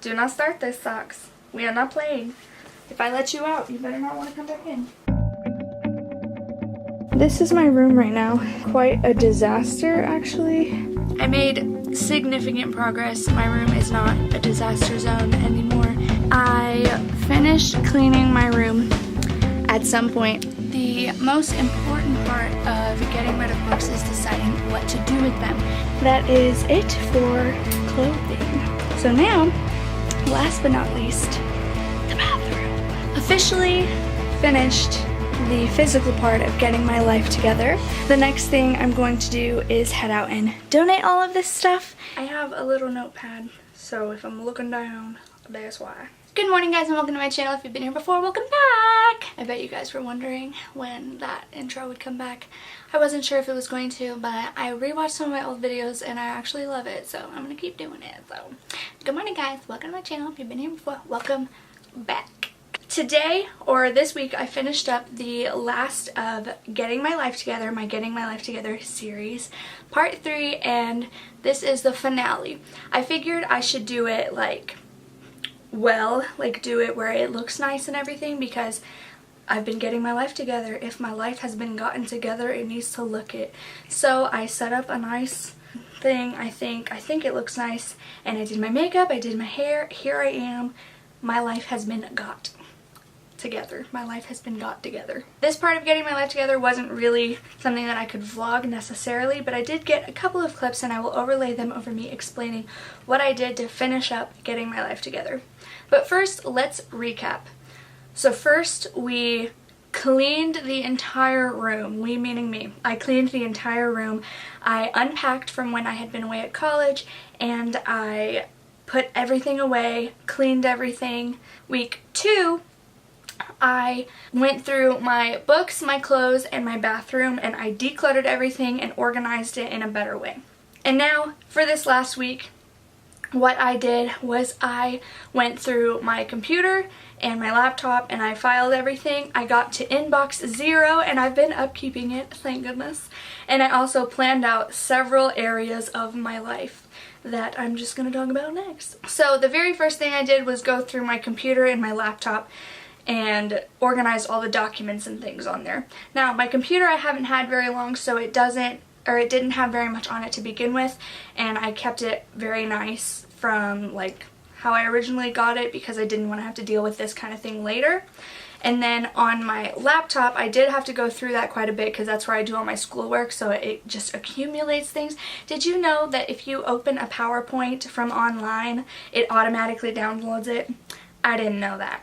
Do not start this, Socks. We are not playing. If I let you out, you better not want to come back in. This is my room right now. Quite a disaster, actually. I made significant progress. My room is not a disaster zone anymore. I finished cleaning my room at some point. The most important part of getting rid of books is deciding what to do with them. That is it for clothing. So now, last but not least, the bathroom. Officially finished the physical part of getting my life together. The next thing I'm going to do is head out and donate all of this stuff. I have a little notepad, so if I'm looking down, that's why. Good morning, guys, and welcome to my channel. If you've been here before, welcome back. I bet you guys were wondering when that intro would come back. I wasn't sure if it was going to, but I rewatched some of my old videos and I actually love it, so I'm gonna keep doing it. So good morning, guys, welcome to my channel. If you've been here before, welcome back. Today, or this week, I finished up the last of Getting My Life Together, my Getting My Life Together series, part 3, and this is the finale. I figured I should do it do it where it looks nice and everything, because I've been getting my life together. If my life has been gotten together, it needs to look it. So I set up a nice thing. I think it looks nice, and I did my makeup, I did my hair. Here I am. My life has been got together. My life has been got together. This part of getting my life together wasn't really something that I could vlog necessarily, but I did get a couple of clips and I will overlay them over me explaining what I did to finish up getting my life together. But first, let's recap. So first, we cleaned the entire room. We meaning me. I cleaned the entire room. I unpacked from when I had been away at college, and I put everything away, cleaned everything. Week 2, I went through my books, my clothes, and my bathroom, and I decluttered everything and organized it in a better way. And now, for this last week, what I did was I went through my computer and my laptop and I filed everything. I got to inbox 0 and I've been upkeeping it, thank goodness. And I also planned out several areas of my life that I'm just going to talk about next. So the very first thing I did was go through my computer and my laptop and organize all the documents and things on there. Now, my computer I haven't had very long, so it didn't have very much on it to begin with, and I kept it very nice from how I originally got it because I didn't want to have to deal with this kind of thing later. And then on my laptop, I did have to go through that quite a bit because that's where I do all my schoolwork, so it just accumulates things. Did you know that if you open a PowerPoint from online, it automatically downloads it? I didn't know that.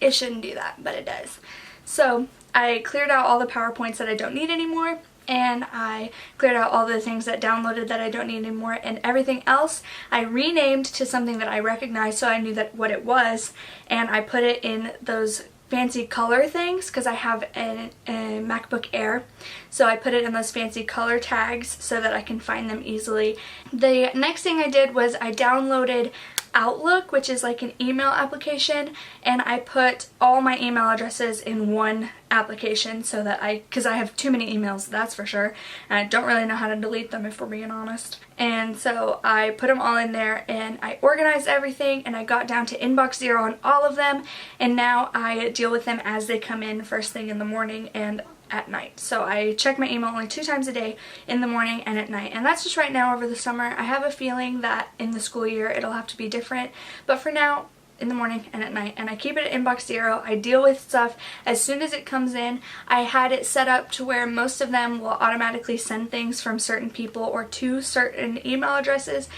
It shouldn't do that, but it does. So I cleared out all the PowerPoints that I don't need anymore, and I cleared out all the things that downloaded that I don't need anymore, and everything else I renamed to something that I recognized so I knew what it was, and I put it in those fancy color things because I have a MacBook Air, so I put it in those fancy color tags so that I can find them easily. The next thing I did was I downloaded Outlook, which is like an email application, and I put all my email addresses in one application so that because I have too many emails, that's for sure, and I don't really know how to delete them if we're being honest. And so I put them all in there and I organized everything, and I got down to inbox 0 on all of them, and now I deal with them as they come in first thing in the morning and at night. So I check my email only 2 times a day, in the morning and at night, and that's just right now over the summer. I have a feeling that in the school year it'll have to be different, but for now, in the morning and at night, and I keep it at inbox 0. I deal with stuff as soon as it comes in. I had it set up to where most of them will automatically send things from certain people or to certain email addresses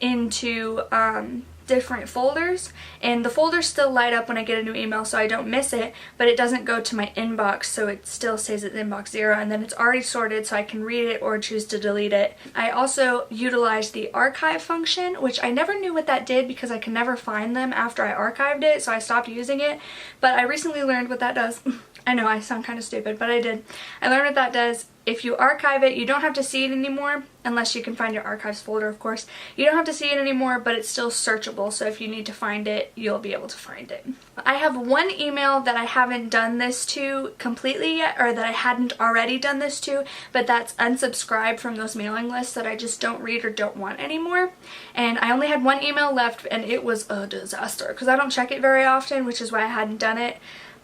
into different folders, and the folders still light up when I get a new email so I don't miss it, but it doesn't go to my inbox, so it still stays at inbox 0, and then it's already sorted so I can read it or choose to delete it. I also utilized the archive function, which I never knew what that did because I could never find them after I archived it, so I stopped using it, but I recently learned what that does. I know I sound kind of stupid, but I did. I learned what that does. If you archive it, you don't have to see it anymore, unless you can find your archives folder, of course. You don't have to see it anymore, but it's still searchable. searchable, so if you need to find it, you'll be able to find it. I have one email that I haven't done this to completely yet, or that I hadn't already done this to, but that's unsubscribed from those mailing lists that I just don't read or don't want anymore. And I only had one email left, and it was a disaster because I don't check it very often, which is why I hadn't done it.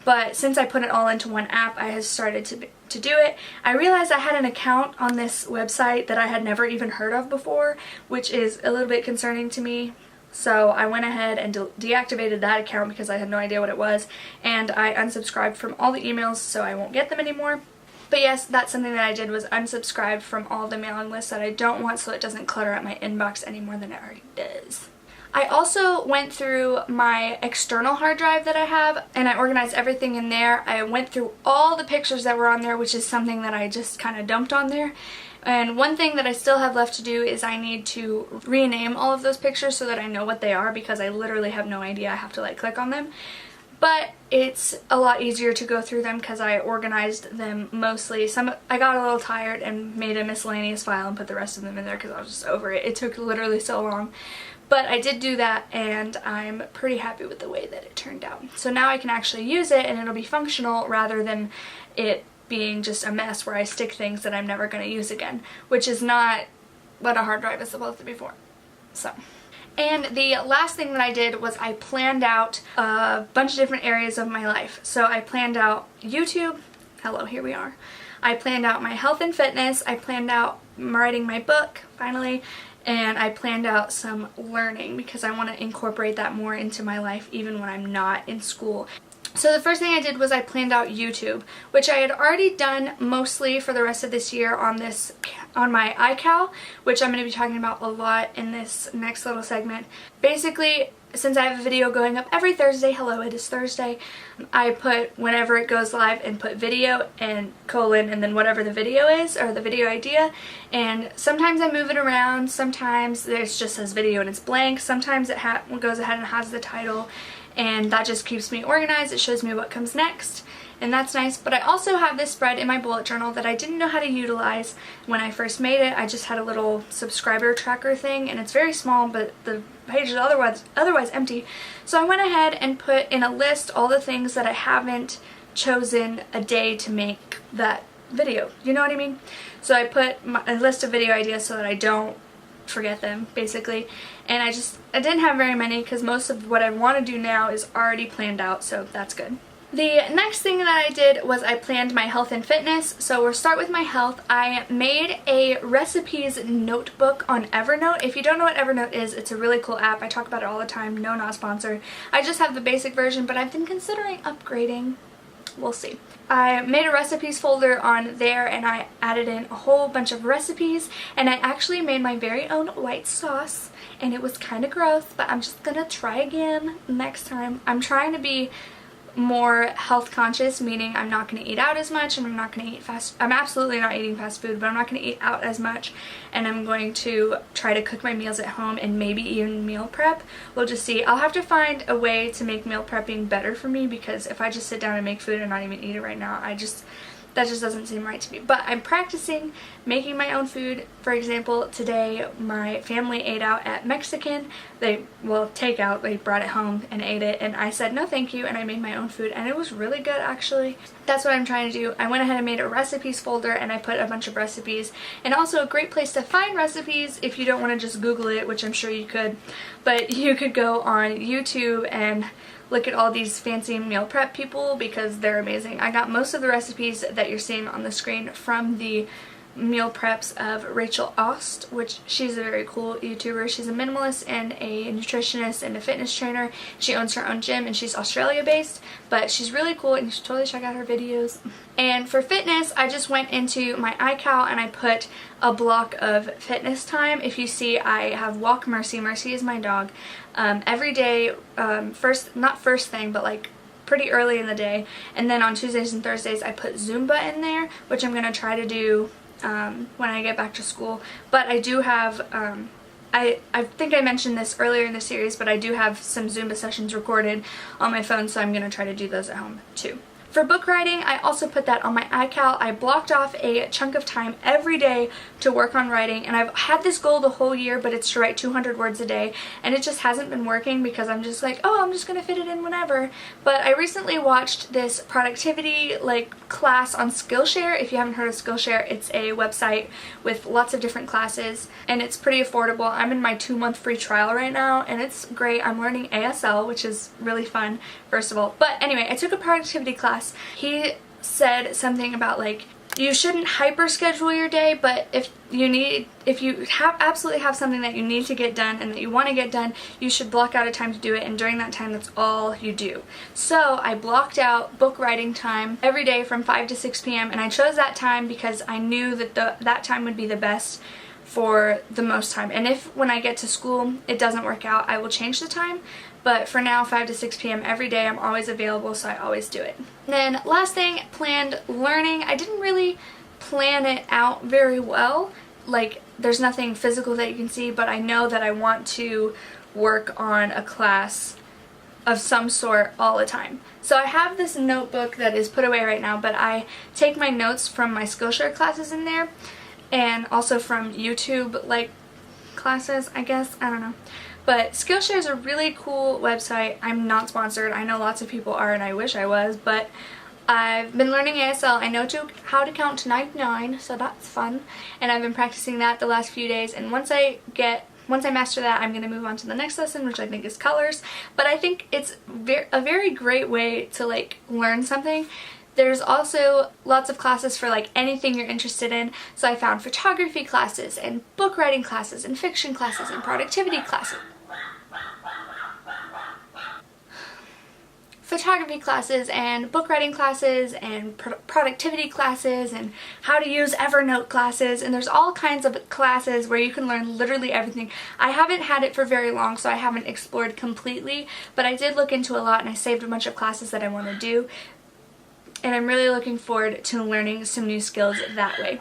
But since I put it all into one app, I have started to do it. I realized I had an account on this website that I had never even heard of before, which is a little bit concerning to me. So I went ahead and deactivated that account because I had no idea what it was, and I unsubscribed from all the emails so I won't get them anymore. But yes, that's something that I did, was unsubscribe from all the mailing lists that I don't want so it doesn't clutter up my inbox any more than it already does. I also went through my external hard drive that I have, and I organized everything in there. I went through all the pictures that were on there, which is something that I just kind of dumped on there. And one thing that I still have left to do is I need to rename all of those pictures so that I know what they are, because I literally have no idea. I have to click on them. But it's a lot easier to go through them because I organized them mostly. I got a little tired and made a miscellaneous file and put the rest of them in there because I was just over it. It took literally so long. But I did do that, and I'm pretty happy with the way that it turned out. So now I can actually use it and it'll be functional rather than it being just a mess where I stick things that I'm never going to use again, which is not what a hard drive is supposed to be for. So. And the last thing that I did was I planned out a bunch of different areas of my life. So I planned out YouTube. Hello, here we are. I planned out my health and fitness. I planned out writing my book, finally. And I planned out some learning because I want to incorporate that more into my life even when I'm not in school. So the first thing I did was I planned out YouTube, which I had already done mostly for the rest of this year on my iCal, which I'm going to be talking about a lot in this next little segment. Basically, since I have a video going up every Thursday, hello, it is Thursday, I put whenever it goes live and put video and colon and then whatever the video is, or the video idea, and sometimes I move it around, sometimes it just says video and it's blank, sometimes it goes ahead and has the title, and that just keeps me organized. It shows me what comes next, and that's nice. But I also have this spread in my bullet journal that I didn't know how to utilize when I first made it. I just had a little subscriber tracker thing, and it's very small, but the page is otherwise empty. So I went ahead and put in a list all the things that I haven't chosen a day to make that video. You know what I mean? So I put a list of video ideas so that I don't forget them, basically. And I didn't have very many because most of what I want to do now is already planned out, so that's good. The next thing that I did was I planned my health and fitness. So we'll start with my health. I made a recipes notebook on Evernote. If you don't know what Evernote is, it's a really cool app. I talk about it all the time. No, not sponsored. I just have the basic version, but I've been considering upgrading. We'll see. I made a recipes folder on there, and I added in a whole bunch of recipes, and I actually made my very own white sauce, and it was kind of gross, but I'm just gonna try again next time. I'm trying to be more health conscious, meaning I'm not going to eat out as much, and I'm absolutely not eating fast food, but I'm not going to eat out as much, and I'm going to try to cook my meals at home and maybe even meal prep. We'll just see. I'll have to find a way to make meal prepping better for me, because if I just sit down and make food and not even eat it right now, that just doesn't seem right to me. But I'm practicing making my own food. For example, today my family ate out at Mexican. Takeout. They brought it home and ate it, and I said no thank you, and I made my own food, and it was really good actually. That's what I'm trying to do. I went ahead and made a recipes folder, and I put a bunch of recipes, and also a great place to find recipes if you don't want to just Google it, which I'm sure you could, but you could go on YouTube and look at all these fancy meal prep people, because they're amazing. I got most of the recipes that you're seeing on the screen from the meal preps of Rachel Ost, which she's a very cool YouTuber. She's a minimalist and a nutritionist and a fitness trainer. She owns her own gym, and she's Australia based, but she's really cool, and you should totally check out her videos. And for fitness, I just went into my iCal and I put a block of fitness time. If you see, I have Walk Mercy. Mercy is my dog. Every day, not first thing, but pretty early in the day, and then on Tuesdays and Thursdays I put Zumba in there, which I'm going to try to do when I get back to school. But I do have, I think I mentioned this earlier in the series, but I do have some Zumba sessions recorded on my phone, so I'm going to try to do those at home too. For For book writing, I also put that on my iCal. I blocked off a chunk of time every day to work on writing, and I've had this goal the whole year, but it's to write 200 words a day, and it just hasn't been working because I'm just like, oh, I'm just gonna fit it in whenever. But I recently watched this productivity class on Skillshare. If you haven't heard of Skillshare, it's a website with lots of different classes, and it's pretty affordable. I'm in my 2-month free trial right now, and it's great. I'm learning ASL, which is really fun, first of all. But anyway, I took a productivity class. He said something about you shouldn't hyper schedule your day, but if you absolutely have something that you need to get done and that you want to get done, you should block out a time to do it, and during that time that's all you do. So I blocked out book writing time every day from 5 to 6 p.m. and I chose that time because I knew that that time would be the best for the most time. And if when I get to school it doesn't work out, I will change the time. But for now, 5 to 6 p.m. every day, I'm always available, so I always do it. And then last thing, planned learning. I didn't really plan it out very well. There's nothing physical that you can see, but I know that I want to work on a class of some sort all the time. So I have this notebook that is put away right now, but I take my notes from my Skillshare classes in there, and also from YouTube classes, I guess. I don't know. But Skillshare is a really cool website. I'm not sponsored. I know lots of people are, and I wish I was, but I've been learning ASL. I know how to count to 99, so that's fun. And I've been practicing that the last few days, and once I master that, I'm going to move on to the next lesson, which I think is colors. But I think it's a very great way to learn something. There's also lots of classes for anything you're interested in. So I found photography classes and book writing classes and fiction classes and productivity classes. Photography classes and book writing classes and productivity classes and how to use Evernote classes, and there's all kinds of classes where you can learn literally everything. I haven't had it for very long, so I haven't explored completely, but I did look into a lot and I saved a bunch of classes that I want to do, and I'm really looking forward to learning some new skills that way.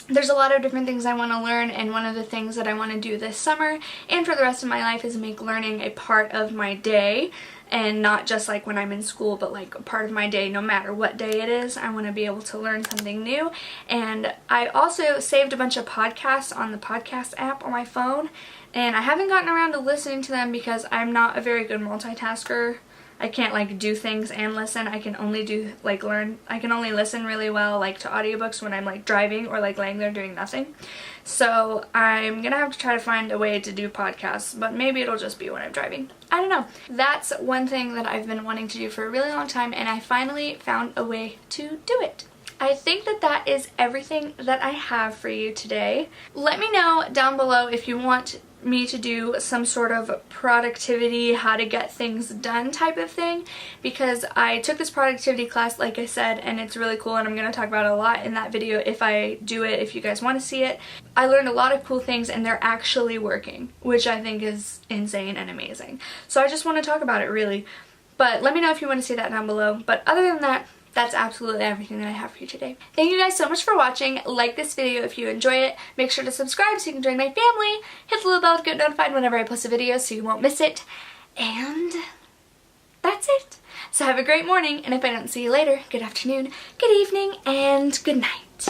There's a lot of different things I want to learn, and one of the things that I want to do this summer and for the rest of my life is make learning a part of my day, and not just when I'm in school, but a part of my day no matter what day it is. I want to be able to learn something new. And I also saved a bunch of podcasts on the podcast app on my phone, and I haven't gotten around to listening to them because I'm not a very good multitasker. I can't do things and listen. I can only do learn. I can only listen really well to audiobooks when I'm driving or laying there doing nothing. So I'm gonna have to try to find a way to do podcasts, but maybe it'll just be when I'm driving. I don't know. That's one thing that I've been wanting to do for a really long time, and I finally found a way to do it. I think that is everything that I have for you today. Let me know down below if you want me to do some sort of productivity, how to get things done type of thing, because I took this productivity class, like I said, and it's really cool, and I'm going to talk about it a lot in that video if I do it, if you guys want to see it. I learned a lot of cool things, and they're actually working, which I think is insane and amazing. So I just want to talk about it, really. But let me know if you want to see that down below. But other than that, that's absolutely everything that I have for you today. Thank you guys so much for watching. Like this video if you enjoy it. Make sure to subscribe so you can join my family. Hit the little bell to get notified whenever I post a video so you won't miss it. And that's it. So have a great morning, and if I don't see you later, good afternoon, good evening, and good night.